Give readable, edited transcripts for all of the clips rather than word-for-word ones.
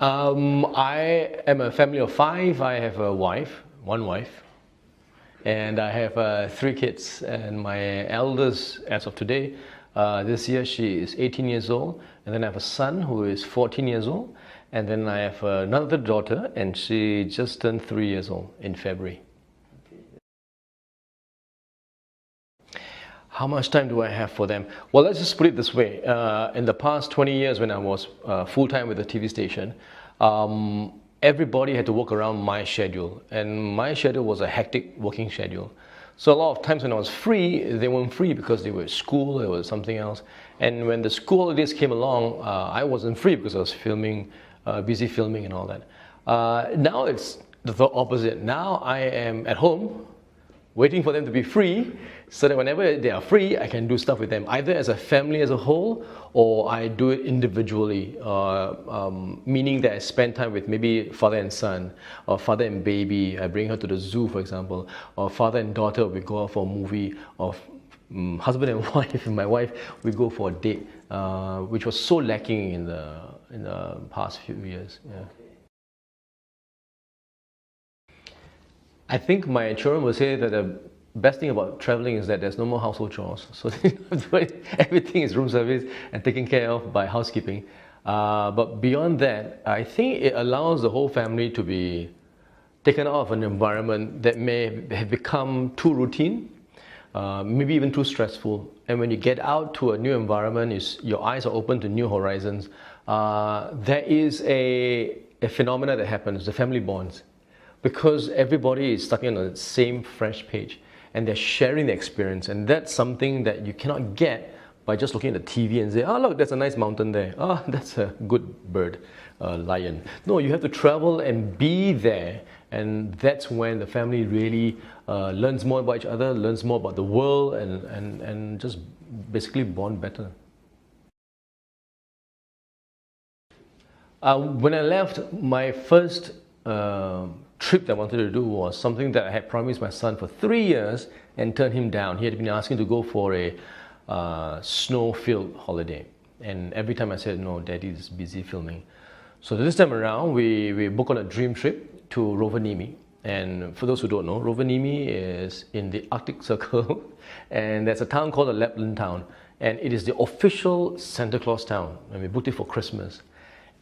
I am a family of five. I have a wife, one wife, and I have three kids. And my eldest, as of today, this year she is 18 years old. And then I have a son who is 14 years old. And then I have another daughter, and she just turned 3 years old in February. How much time do I have for them? Well, let's just put it this way. In the past 20 years when I was full-time with the TV station, everybody had to work around my schedule. And my schedule was a hectic working schedule. So a lot of times when I was free, they weren't free because they were at school or something else. And when the school holidays came along, I wasn't free because I was filming, busy filming and all that. Now it's the opposite. Now I am at home, waiting for them to be free, so that whenever they are free, I can do stuff with them, either as a family as a whole, or I do it individually, meaning that I spend time with maybe father and son, or father and baby. I bring her to the zoo, for example, or father and daughter, we go out for a movie, or husband and wife, and my wife, we go for a date, which was so lacking in the past few years. Yeah. I think my children will say that the best thing about traveling is that there's no more household chores. So everything is room service and taken care of by housekeeping. But beyond that, I think it allows the whole family to be taken out of an environment that may have become too routine, maybe even too stressful. And when you get out to a new environment, your eyes are open to new horizons. There is a phenomena that happens, the family bonds. Because everybody is starting on the same fresh page and they're sharing the experience, and that's something that you cannot get by just looking at the TV and say, oh look, there's a nice mountain there, oh that's a good bird, lion. No, you have to travel and be there, and that's when the family really learns more about each other, learns more about the world, and just basically bond better. When I left, my first trip that I wanted to do was something that I had promised my son for 3 years and turned him down. He had been asking to go for a snow-filled holiday, and every time I said no, Daddy is busy filming. So this time around, we booked on a dream trip to Rovaniemi. And for those who don't know, Rovaniemi is in the Arctic Circle, and there's a town called the Lapland town, and it is the official Santa Claus town. And we booked it for Christmas.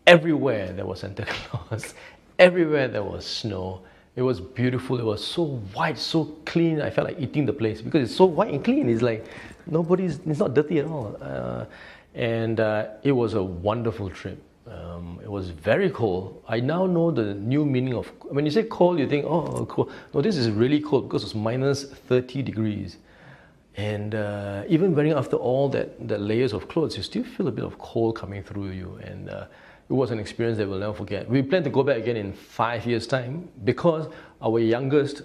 Everywhere there was Santa Claus. Everywhere there was snow. It was beautiful. It was so white, so clean. I felt like eating the place because it's so white and clean. It's like it's not dirty at all. It was a wonderful trip. It was very cold. I now know the new meaning of, when you say cold, you think, oh, cold. No, this is really cold because it's minus 30 degrees. And even wearing after all the layers of clothes, you still feel a bit of cold coming through you. And it was an experience that we'll never forget. We plan to go back again in 5 years' time because our youngest,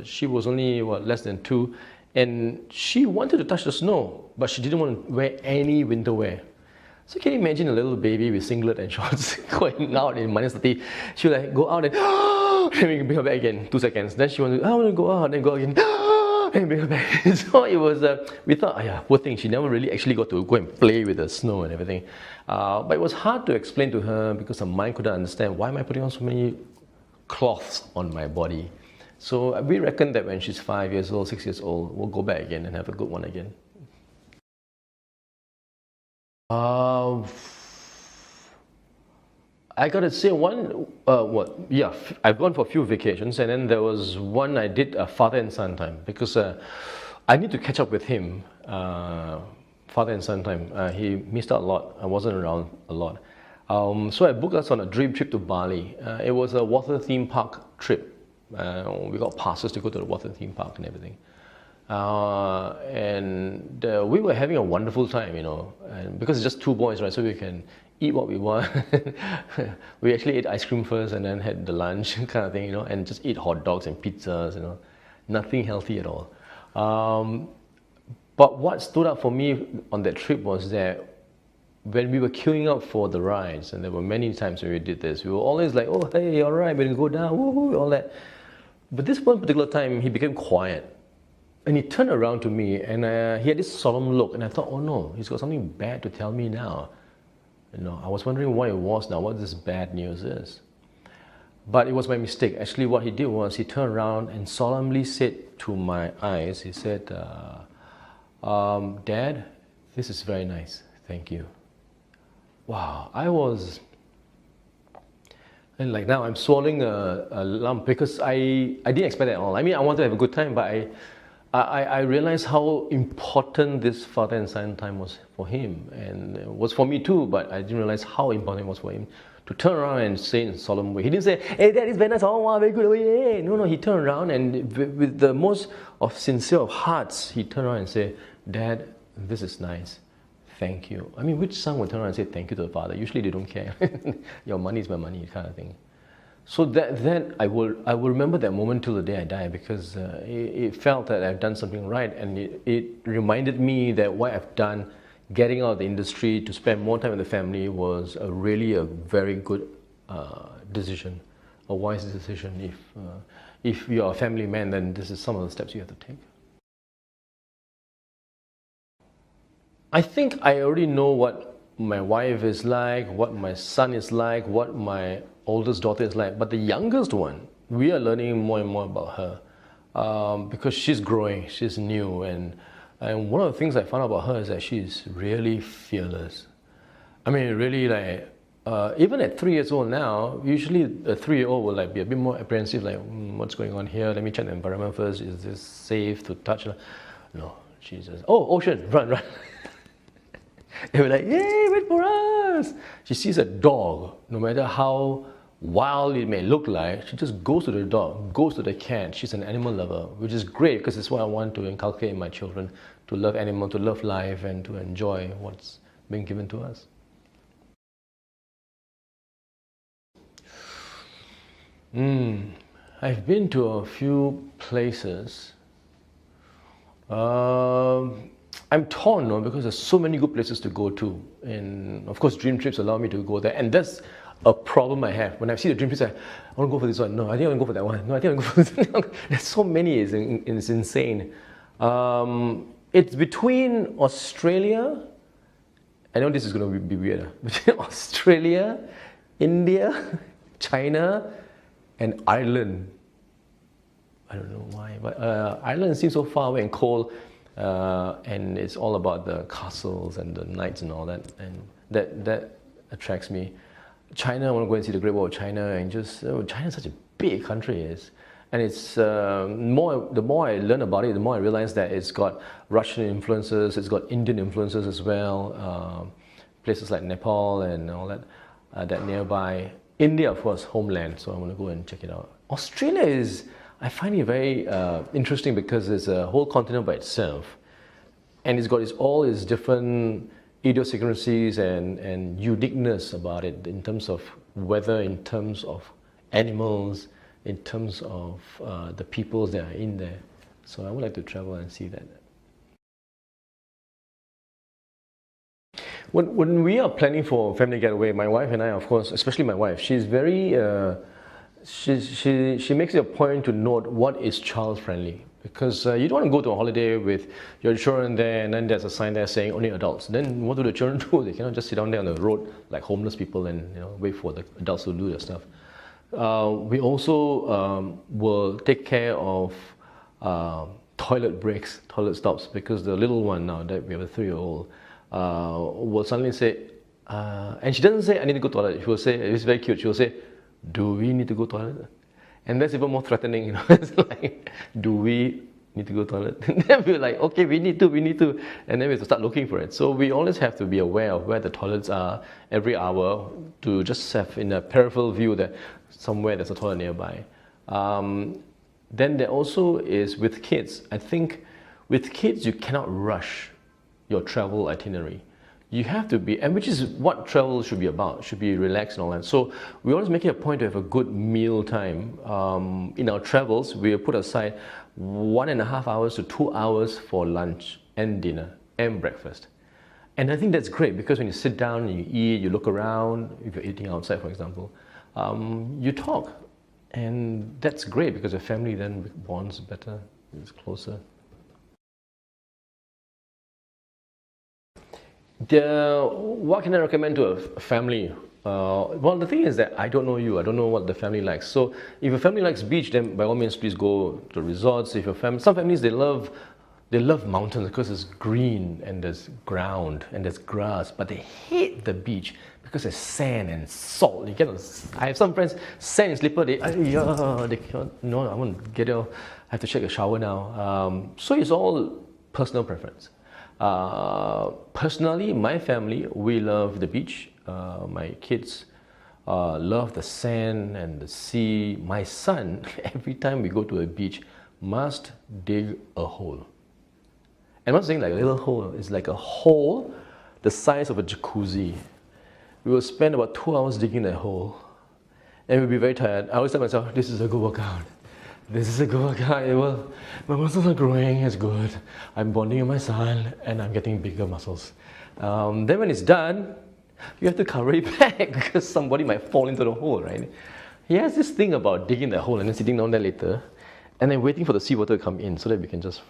she was only less than 2, and she wanted to touch the snow, but she didn't want to wear any winter wear. So can you imagine a little baby with singlet and shorts going out in minus 30? She would like go out and then we can bring her back again, 2 seconds. Then she wanted, I want to go out, then go out again. And bring her back. So it was, we thought, oh yeah, poor thing, she never really actually got to go and play with the snow and everything. But it was hard to explain to her because her mind couldn't understand, why am I putting on so many cloths on my body? So we reckon that when she's 5 years old, 6 years old, we'll go back again and have a good one again. I gotta say I've gone for a few vacations, and then there was one I did father and son time because I need to catch up with him, father and son time. He missed out a lot. I wasn't around a lot. So I booked us on a dream trip to Bali. It was a water theme park trip. We got passes to go to the water theme park and everything. We were having a wonderful time, and because it's just 2 boys, right, so we can eat what we want. We actually ate ice cream first and then had the lunch kind of thing, and just eat hot dogs and pizzas, nothing healthy at all. But what stood out for me on that trip was that when we were queuing up for the rides, and there were many times when we did this, we were always like, oh, hey, all right, we're going to go down, woo-hoo, all that. But this one particular time, he became quiet. And he turned around to me, and he had this solemn look, and I thought, oh no, he's got something bad to tell me now. I was wondering what it was now, what this bad news is. But it was my mistake. Actually, what he did was he turned around and solemnly said to my eyes, he said, Dad, this is very nice. Thank you. Wow, and like now I'm swallowing a lump because I didn't expect that at all. I mean, I wanted to have a good time, but I realized how important this father and son time was for him, and it was for me too, but I didn't realize how important it was for him to turn around and say in a solemn way. He didn't say, hey, that is very nice, oh wow, very good, oh yeah. No, he turned around and with the most of sincere of hearts, he turned around and said, Dad, this is nice. Thank you. I mean, which son would turn around and say thank you to the father? Usually they don't care. Your money is my money, kind of thing. So that I will remember that moment till the day I die, because it felt that I've done something right, and it reminded me that what I've done, getting out of the industry to spend more time with the family, was really a very good decision, a wise decision. If you're a family man, then this is some of the steps you have to take. I think I already know what my wife is like, what my son is like, what my oldest daughter is like. But the youngest one, we are learning more and more about her because she's growing, she's new. And one of the things I found out about her is that she's really fearless. I mean, really like, even at 3 years old now, usually a 3-year-old will like be a bit more apprehensive, like, what's going on here? Let me check the environment first. Is this safe to touch? No, she says, oh, ocean, run. They were like, yay, wait for us. She sees a dog, no matter how wild it may look like, she just goes to the dog, goes to the cat. She's an animal lover, which is great because it's what I want to inculcate in my children, to love animals, to love life, and to enjoy what's been given to us. I've been to a few places. I'm torn, no, because there's so many good places to go to, and of course dream trips allow me to go there, and that's a problem I have. When I see the dream trips, I want to go for this one. No, I think I want to go for that one. No, I think I want to go for this. There's so many, it's insane. It's between Australia, I know this is going to be weird, between Australia, India, China, and Ireland. I don't know why, but Ireland seems so far away and cold. And it's all about the castles and the knights and all that, and that attracts me. China, I want to go and see the Great Wall of China, and just China is such a big country, and it's the more I learn about it, the more I realize that it's got Russian influences, it's got Indian influences as well. Places like Nepal and all that, that nearby. India, of course, homeland. So I want to go and check it out. Australia I find it very interesting because it's a whole continent by itself, and it's got all its different idiosyncrasies and uniqueness about it, in terms of weather, in terms of animals, in terms of the peoples that are in there. So I would like to travel and see that. When we are planning for a family getaway, my wife and I, of course, especially my wife, she's very she makes it a point to note what is child friendly, because you don't want to go to a holiday with your children there and then there's a sign there saying only adults. Then what do the children do? They cannot just sit down there on the road like homeless people and wait for the adults to do their stuff. We also will take care of toilet breaks, toilet stops, because the little one now that we have a 3-year-old will suddenly say, and she doesn't say I need to go to the toilet. She will say, it's very cute, she will say, do we need to go to the toilet? And that's even more threatening, It's like, do we need to go to the toilet? And then we're like, okay, we need to. And then we have to start looking for it. So we always have to be aware of where the toilets are every hour, to just have in a peripheral view that somewhere there's a toilet nearby. Then there also is with kids. I think with kids, you cannot rush your travel itinerary. You have to be, and which is what travel should be about, should be relaxed and all that. So we always make it a point to have a good meal time. In our travels, we put aside 1.5 hours to 2 hours for lunch and dinner and breakfast. And I think that's great, because when you sit down and you eat, you look around, if you're eating outside, for example, you talk. And that's great, because the family then bonds better, is closer. What can I recommend to a family? Well, the thing is that I don't know you. I don't know what the family likes. So if your family likes beach, then by all means, please go to resorts. If your family, some families they love mountains because it's green and there's ground and there's grass, but they hate the beach because there's sand and salt. I have some friends, sand and slipper. They can't. No, I want to get out. I have to take a shower now. So it's all personal preference. Personally, my family, we love the beach. My kids love the sand and the sea. My son, every time we go to a beach, must dig a hole. And I'm not saying like a little hole, it's like a hole the size of a jacuzzi. We will spend about 2 hours digging that hole and we'll be very tired. I always tell myself, this is a good workout. This is a good workout. Well, my muscles are growing, it's good. I'm bonding with my son and I'm getting bigger muscles. Then when it's done, you have to cover it back because somebody might fall into the hole, right? He has this thing about digging the hole and then sitting down there later and then waiting for the seawater to come in so that we can just...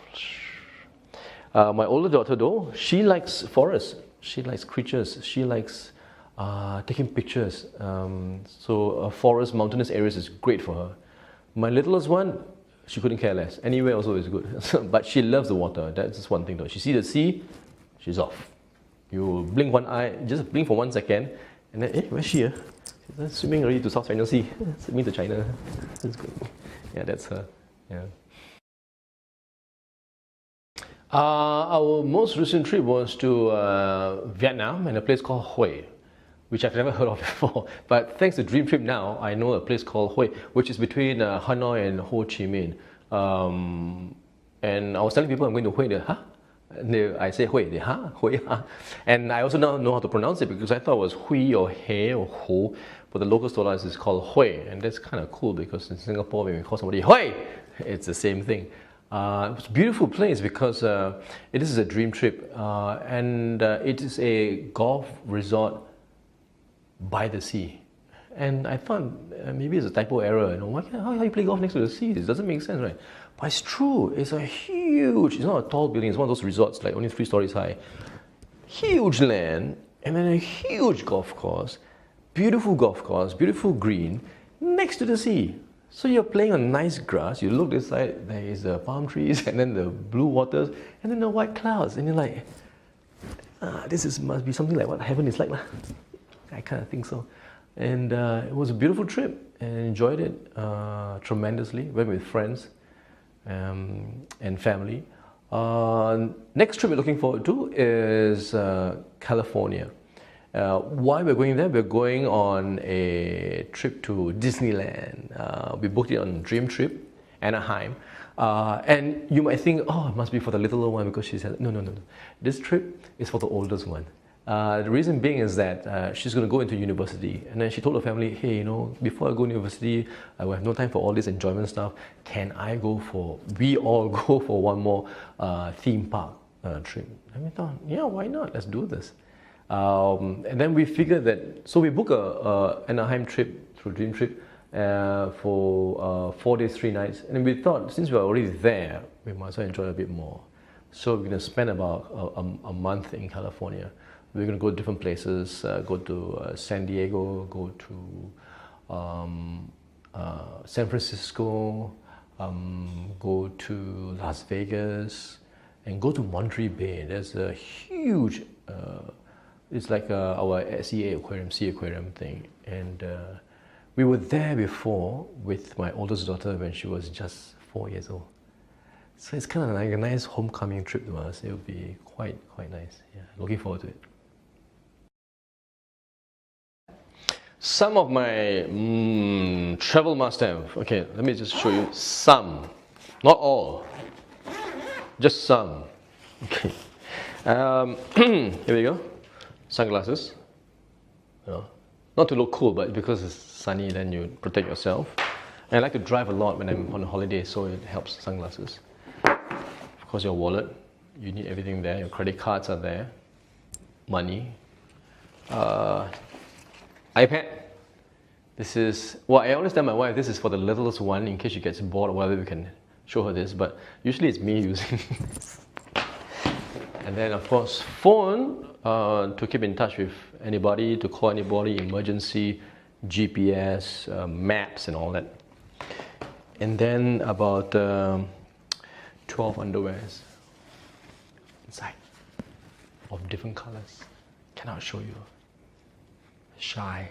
my older daughter though, she likes forests, she likes creatures, she likes taking pictures. So forest, mountainous areas is great for her. My littlest one, she couldn't care less. Anywhere also is good. But she loves the water. That's just one thing though. She sees the sea, she's off. You blink one eye, just blink for 1 second, and then, where's she? She's swimming already to South China Sea, swimming to China. That's good. Yeah, that's her. Yeah. Our most recent trip was to Vietnam and a place called Hue, which I've never heard of before. But thanks to Dream Trip now, I know a place called Hue, which is between Hanoi and Ho Chi Minh. And I was telling people I'm going to Hue, huh? I say Hue, they, huh? Hue, huh? And I also now know how to pronounce it because I thought it was Hui or He or Ho, but the locals told us it's called Hue. And that's kind of cool because in Singapore, when we call somebody Hue, it's the same thing. It was a beautiful place because it is a dream trip and it is a golf resort by the sea. And I thought maybe it's a typo error, you know, how you play golf next to the sea? It doesn't make sense, right? But it's true, it's a huge, it's not a tall building, it's one of those resorts like only 3 stories high. Huge land and then a huge golf course, beautiful green next to the sea. So you're playing on nice grass, you look this side, there is the palm trees and then the blue waters and then the white clouds and you're like, must be something like what heaven is like. I kind of think so. And it was a beautiful trip and enjoyed it tremendously. Went with friends and family. Next trip we're looking forward to is California. Why we're going there? We're going on a trip to Disneyland. We booked it on Dream Trip, Anaheim. And you might think, oh, it must be for the little one because she said, no. This trip is for the oldest one. The reason being is that she's going to go into university and then she told her family, hey, you know, before I go to university, I will have no time for all this enjoyment stuff. We all go for one more theme park trip? And we thought, yeah, why not? Let's do this. And then we figured that, so we booked a Anaheim trip through Dream Trip for 4 days, 3 nights. And we thought, since we're already there, we might as well enjoy a bit more. So we're going to spend about a month in California. We're going to go to different places, go to San Diego, go to San Francisco, go to Las Vegas, and go to Monterey Bay. There's a huge, it's like our SEA aquarium, sea aquarium thing. And we were there before with my oldest daughter when she was just 4 years old. So it's kind of like a nice homecoming trip to us. It'll be quite nice. Yeah, looking forward to it. Some of my travel must-have. Okay, let me just show you some, not all, just some. Okay, here we go. Sunglasses. Not to look cool, but because it's sunny, then you protect yourself. And I like to drive a lot when I'm on a holiday, so it helps. Sunglasses. Of course, your wallet. You need everything there. Your credit cards are there. Money. iPad. This is, well, I always tell my wife this is for the littlest one in case she gets bored or whatever, we can show her this, but usually it's me using And then of course phone to keep in touch with anybody, to call anybody, emergency, GPS, maps and all that. And then about 12 underwears inside of different colors. Cannot show you. Shy.